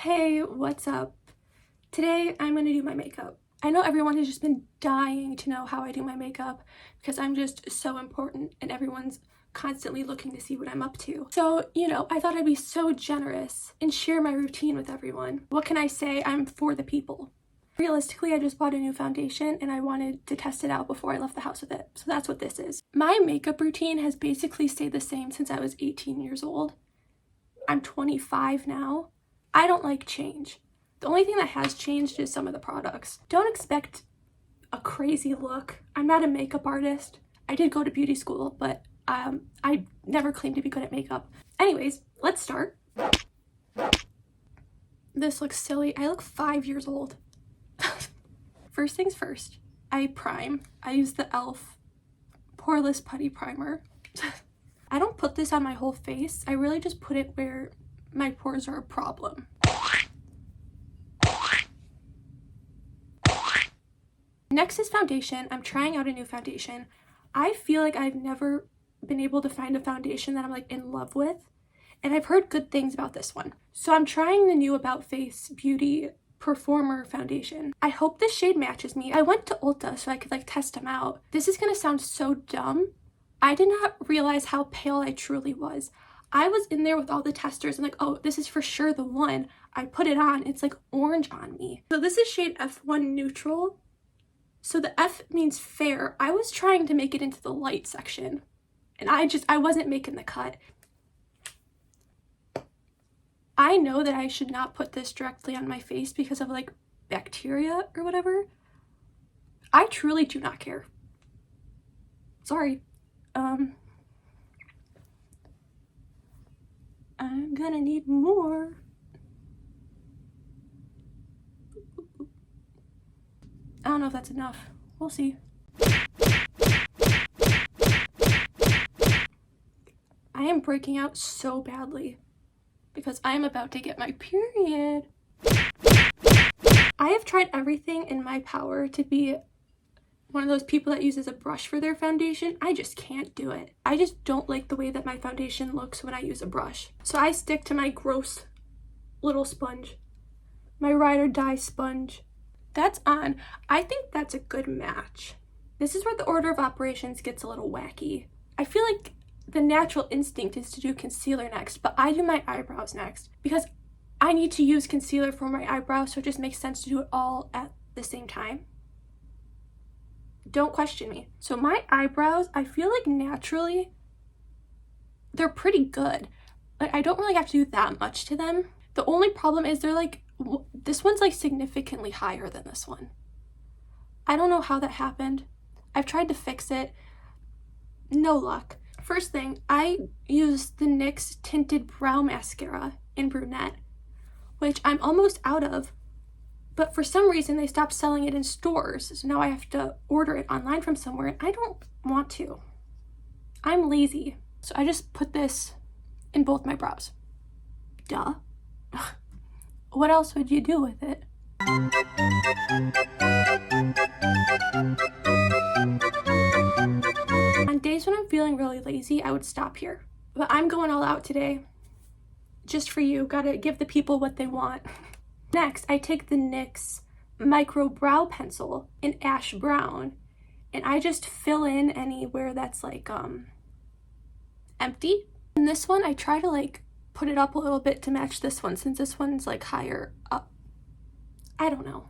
Hey, what's up? Today I'm gonna do my makeup. I know everyone has just been dying to know how I do my makeup because I'm just so important and everyone's constantly looking to see what I'm up to. So, I thought I'd be so generous and share my routine with everyone. What can I say? I'm for the people. Realistically, I just bought a new foundation and I wanted to test it out before I left the house with it. So that's what this is. My makeup routine has basically stayed the same since I was 18 years old. I'm 25 now. I don't like change. The only thing that has changed is some of the products. Don't expect a crazy look. I'm not a makeup artist. I did go to beauty school, but I never claimed to be good at makeup. Anyways, let's start. This looks silly. I look 5 years old. First things first, I prime. I use the e.l.f. Poreless Putty Primer. I don't put this on my whole face. I really just put it where my pores are a problem. Next is foundation. I'm trying out a new foundation. I feel like I've never been able to find a foundation that I'm like in love with, and I've heard good things about this one. So I'm trying the new About Face Beauty Performer foundation. I hope this shade matches me. I went to Ulta so I could like test them out. This is gonna sound so dumb. I did not realize how pale I truly was. I was in there with all the testers and like, oh, this is for sure the one. I put it on, it's like orange on me. So this is shade F1 Neutral. So the F means fair. I was trying to make it into the light section and I wasn't making the cut. I know that I should not put this directly on my face because of like bacteria or whatever. I truly do not care. Sorry. I'm gonna need more. I don't know if that's enough. We'll see. I am breaking out so badly because I am about to get my period. I have tried everything in my power to be one of those people that uses a brush for their foundation. I just can't do it. I just don't like the way that my foundation looks when I use a brush. So I stick to my gross little sponge, my ride or die sponge. That's on. I think that's a good match. This is where the order of operations gets a little wacky. I feel like the natural instinct is to do concealer next, but I do my eyebrows next because I need to use concealer for my eyebrows, so it just makes sense to do it all at the same time. Don't question me. So my eyebrows, I feel like naturally, they're pretty good. Like I don't really have to do that much to them. The only problem is they're like, this one's like significantly higher than this one. I don't know how that happened. I've tried to fix it. No luck. First thing, I use the NYX Tinted Brow Mascara in Brunette, which I'm almost out of, but for some reason they stopped selling it in stores, so now I have to order it online from somewhere, and I don't want to. I'm lazy, so I just put this in both my brows. Duh. What else would you do with it? On days when I'm feeling really lazy, I would stop here. But I'm going all out today. Just for you. Gotta give the people what they want. Next, I take the NYX Micro Brow Pencil in Ash Brown, and I just fill in anywhere that's like empty. And this one, I try to like put it up a little bit to match this one, since this one's like higher up. I don't know.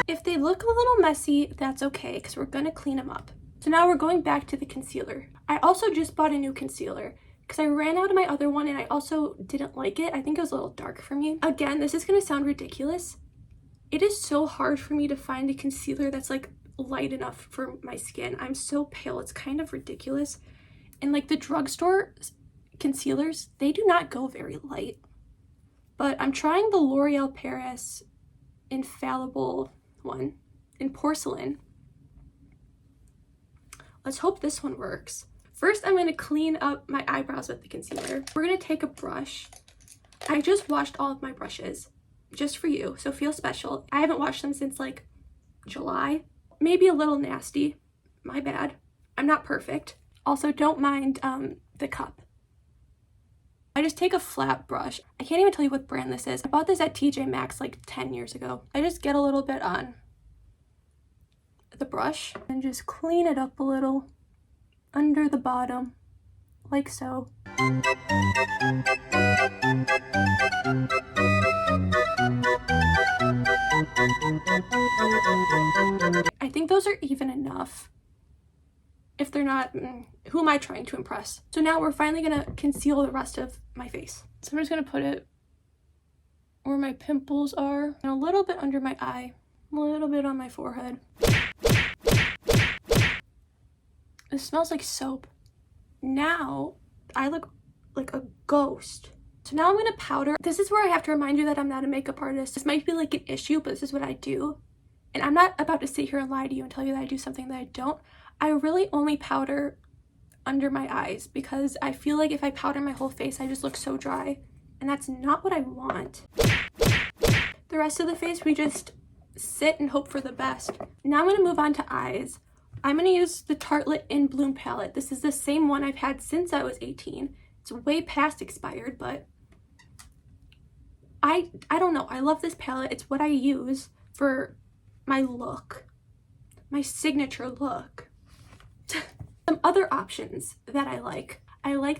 If they look a little messy, that's okay, because we're gonna clean them up. So now we're going back to the concealer. I also just bought a new concealer because I ran out of my other one and I also didn't like it. I think it was a little dark for me. Again, this is gonna sound ridiculous. It is so hard for me to find a concealer that's like light enough for my skin. I'm so pale, it's kind of ridiculous. And like the drugstore concealers, they do not go very light. But I'm trying the L'Oreal Paris Infallible one in porcelain. Let's hope this one works. First, I'm going to clean up my eyebrows with the concealer. We're going to take a brush. I just washed all of my brushes just for you, so feel special. I haven't washed them since like July. Maybe a little nasty, my bad. I'm not perfect. Also, don't mind the cup. I just take a flat brush. I can't even tell you what brand this is. I bought this at TJ Maxx like 10 years ago. I just get a little bit on the brush and just clean it up a little under the bottom, like so. I think those are even enough. If they're not, who am I trying to impress? So now we're finally gonna conceal the rest of my face. So I'm just gonna put it where my pimples are and a little bit under my eye, a little bit on my forehead. It smells like soap. Now I look like a ghost. So now I'm gonna powder. This is where I have to remind you that I'm not a makeup artist. This might be like an issue, but this is what I do. And I'm not about to sit here and lie to you and tell you that I do something that I don't. I really only powder under my eyes because I feel like if I powder my whole face, I just look so dry. And that's not what I want. The rest of the face, we just sit and hope for the best. Now I'm gonna move on to eyes. I'm gonna use the Tartelette In Bloom palette. This is the same one I've had since I was 18. It's way past expired, but I don't know. I love this palette. It's what I use for my look, my signature look. Some other options that I like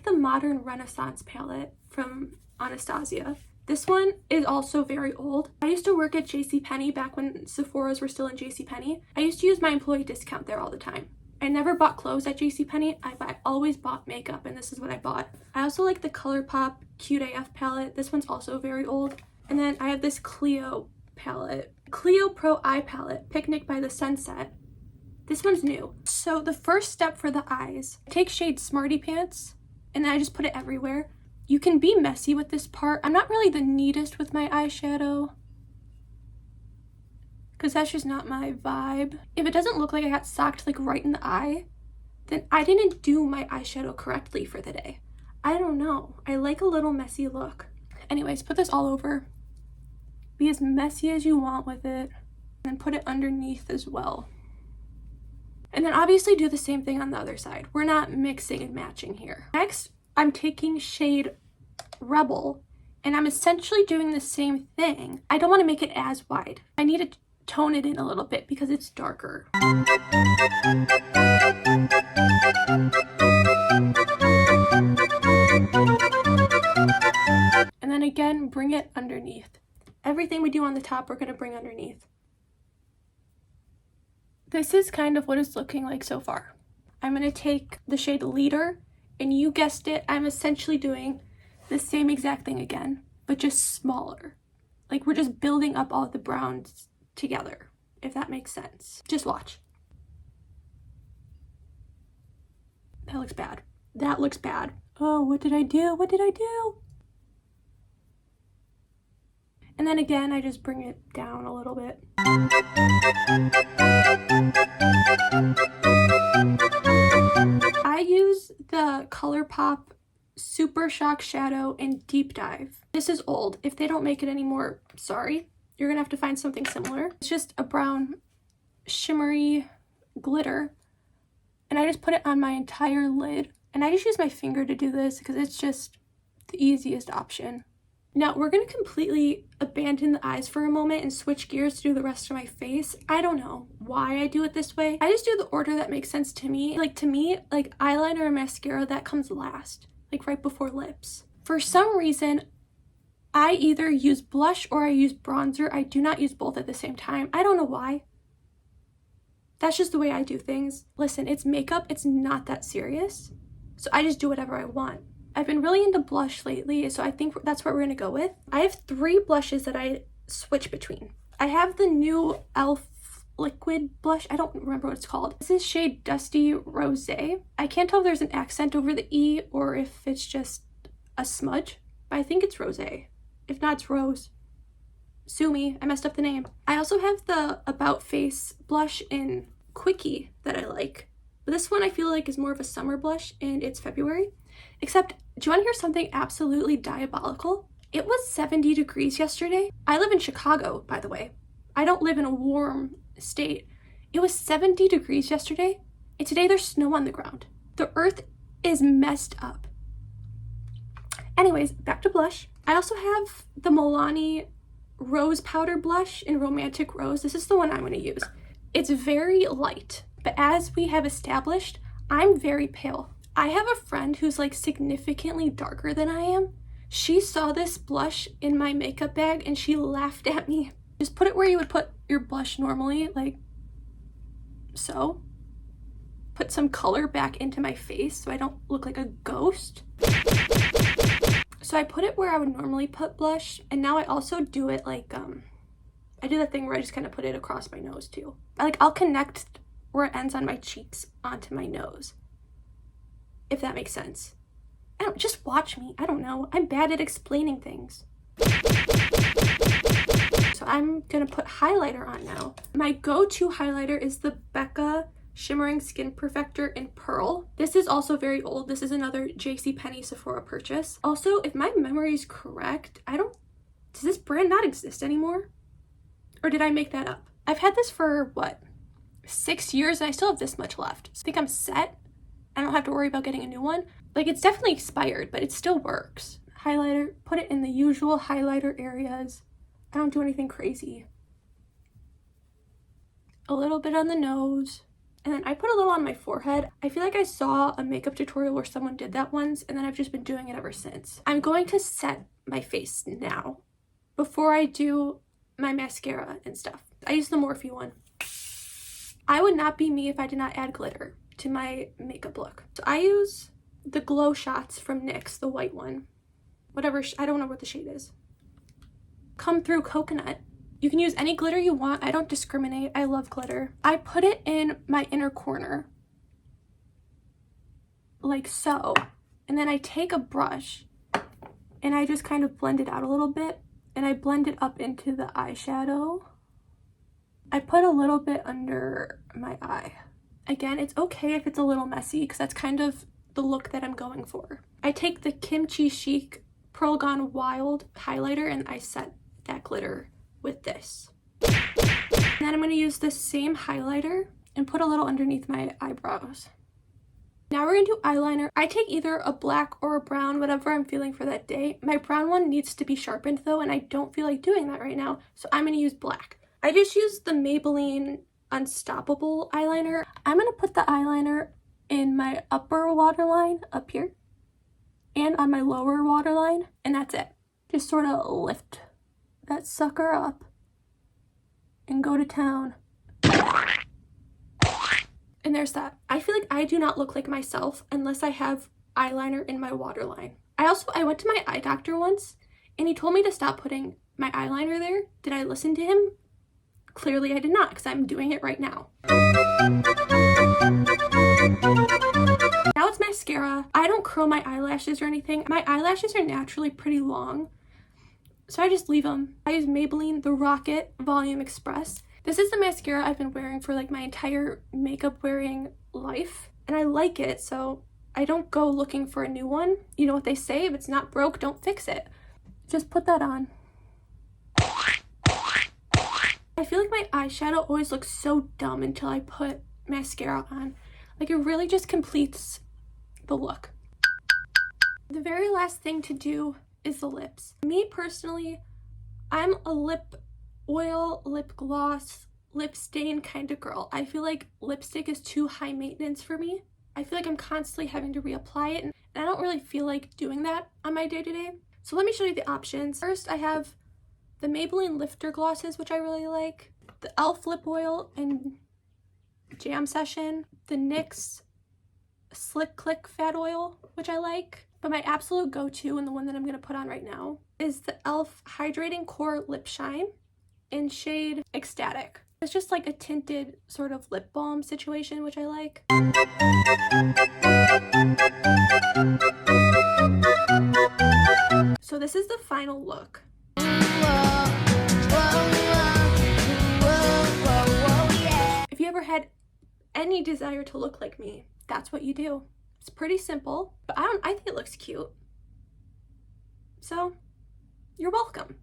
the Modern Renaissance palette from Anastasia. This one is also very old. I used to work at JCPenney back when Sephora's were still in JCPenney. I used to use my employee discount there all the time. I never bought clothes at JCPenney. I always bought makeup, and this is what I bought. I also like the ColourPop Cute AF palette. This one's also very old. And then I have this Clio palette. Clio Pro Eye Palette, Picnic by the Sunset. This one's new. So the first step for the eyes, I take shade Smarty Pants, and then I just put it everywhere. You can be messy with this part. I'm not really the neatest with my eyeshadow, because that's just not my vibe. If it doesn't look like I got socked like right in the eye, then I didn't do my eyeshadow correctly for the day. I don't know. I like a little messy look. Anyways, put this all over. Be as messy as you want with it, and then put it underneath as well. And then obviously do the same thing on the other side. We're not mixing and matching here. Next, I'm taking shade Rebel, and I'm essentially doing the same thing. I don't want to make it as wide. I need to tone it in a little bit because it's darker. And then again, bring it underneath. Everything we do on the top, we're going to bring underneath. This is kind of what it's looking like so far. I'm going to take the shade Leader, and you guessed it, I'm essentially doing the same exact thing again, but just smaller. Like we're just building up all the browns together, if that makes sense. Just watch. That looks bad. That looks bad. Oh, what did I do? What did I do? And then again, I just bring it down a little bit. I use the ColourPop Super Shock Shadow in Deep Dive. This is old. If they don't make it anymore, sorry. You're gonna have to find something similar. It's just a brown shimmery glitter. And I just put it on my entire lid. And I just use my finger to do this because it's just the easiest option. Now we're going to completely abandon the eyes for a moment and switch gears to do the rest of my face. I don't know why I do it this way. I just do the order that makes sense to me. Like to me, like eyeliner or mascara, that comes last, like right before lips. For some reason, I either use blush or I use bronzer. I do not use both at the same time. I don't know why. That's just the way I do things. Listen, it's makeup. It's not that serious. So I just do whatever I want. I've been really into blush lately, so I think that's what we're going to go with. I have 3 blushes that I switch between. I have the new e.l.f. liquid blush. I don't remember what it's called. This is shade Dusty Rosé. I can't tell if there's an accent over the E or if it's just a smudge, but I think it's rosé. If not, it's rose. Sue me, I messed up the name. I also have the About Face blush in Quickie that I like. But this one I feel like is more of a summer blush, and it's February. Except, do you want to hear something absolutely diabolical? It was 70 degrees yesterday. I live in Chicago, by the way. I don't live in a warm state. It was 70 degrees yesterday, And today there's snow on the ground. The earth is messed up. Anyways, back to blush. I also have the Milani Rose Powder Blush in Romantic Rose. This is the one I'm going to use. It's very light, but as we have established, I'm very pale. I have a friend who's like significantly darker than I am. She saw this blush in my makeup bag and she laughed at me. Just put it where you would put your blush normally, like so. Put some color back into my face so I don't look like a ghost. So I put it where I would normally put blush, and now I also do it like, I do the thing where I just kind of put it across my nose too. I'll connect where it ends on my cheeks onto my nose, if that makes sense. Just watch me. I don't know. I'm bad at explaining things. So I'm gonna put highlighter on now. My go-to highlighter is the Becca Shimmering Skin Perfector in Pearl. This is also very old. This is another JCPenney Sephora purchase. Also, if my memory is correct, does this brand not exist anymore? Or did I make that up? I've had this for, what, 6 years and I still have this much left. So I think I'm set. I don't have to worry about getting a new one. Like, it's definitely expired, but it still works. Highlighter, put it in the usual highlighter areas. I don't do anything crazy. A little bit on the nose. And then I put a little on my forehead. I feel like I saw a makeup tutorial where someone did that once, and then I've just been doing it ever since. I'm going to set my face now before I do my mascara and stuff. I use the Morphe one. I would not be me if I did not add glitter to my makeup look. So I use the Glow Shots from NYX, the white one. Whatever, I don't know what the shade is. Come Through Coconut. You can use any glitter you want. I don't discriminate. I love glitter. I put it in my inner corner, like so. And then I take a brush and I just kind of blend it out a little bit, and I blend it up into the eyeshadow. I put a little bit under my eye. Again, it's okay if it's a little messy because that's kind of the look that I'm going for. I take the Kimchi Chic Pearl Gone Wild highlighter and I set that glitter with this. And then I'm going to use this same highlighter and put a little underneath my eyebrows. Now we're going to do eyeliner. I take either a black or a brown, whatever I'm feeling for that day. My brown one needs to be sharpened though, and I don't feel like doing that right now, so I'm going to use black. I just used the Maybelline Unstoppable eyeliner. I'm going to put the eyeliner in my upper waterline up here and on my lower waterline, and that's it. Just sort of lift that sucker up and go to town. And there's that. I feel like I do not look like myself unless I have eyeliner in my waterline. I went to my eye doctor once and he told me to stop putting my eyeliner there. Did I listen to him? Clearly I did not, because I'm doing it right now. Now it's mascara. I don't curl my eyelashes or anything. My eyelashes are naturally pretty long, so I just leave them. I use Maybelline The Rocket Volume Express. This is the mascara I've been wearing for like my entire makeup wearing life, and I like it, so I don't go looking for a new one. You know what they say, if it's not broke, don't fix it. Just put that on. I feel like my eyeshadow always looks so dumb until I put mascara on. Like, it really just completes the look. The very last thing to do is the lips. Me personally, I'm a lip oil, lip gloss, lip stain kind of girl. I feel like lipstick is too high maintenance for me. I feel like I'm constantly having to reapply it, and I don't really feel like doing that on my day-to-day. So let me show you the options. First, I have the Maybelline Lifter glosses, which I really like, the e.l.f. lip oil in Jam Session, the NYX Slick Click Fat Oil, which I like. But my absolute go-to, and the one that I'm going to put on right now, is the e.l.f. Hydrating Core Lip Shine in shade Ecstatic. It's just like a tinted sort of lip balm situation, which I like. So this is the final look. If you ever had any desire to look like me, that's what you do. It's pretty simple, but I think it looks cute. So, you're welcome.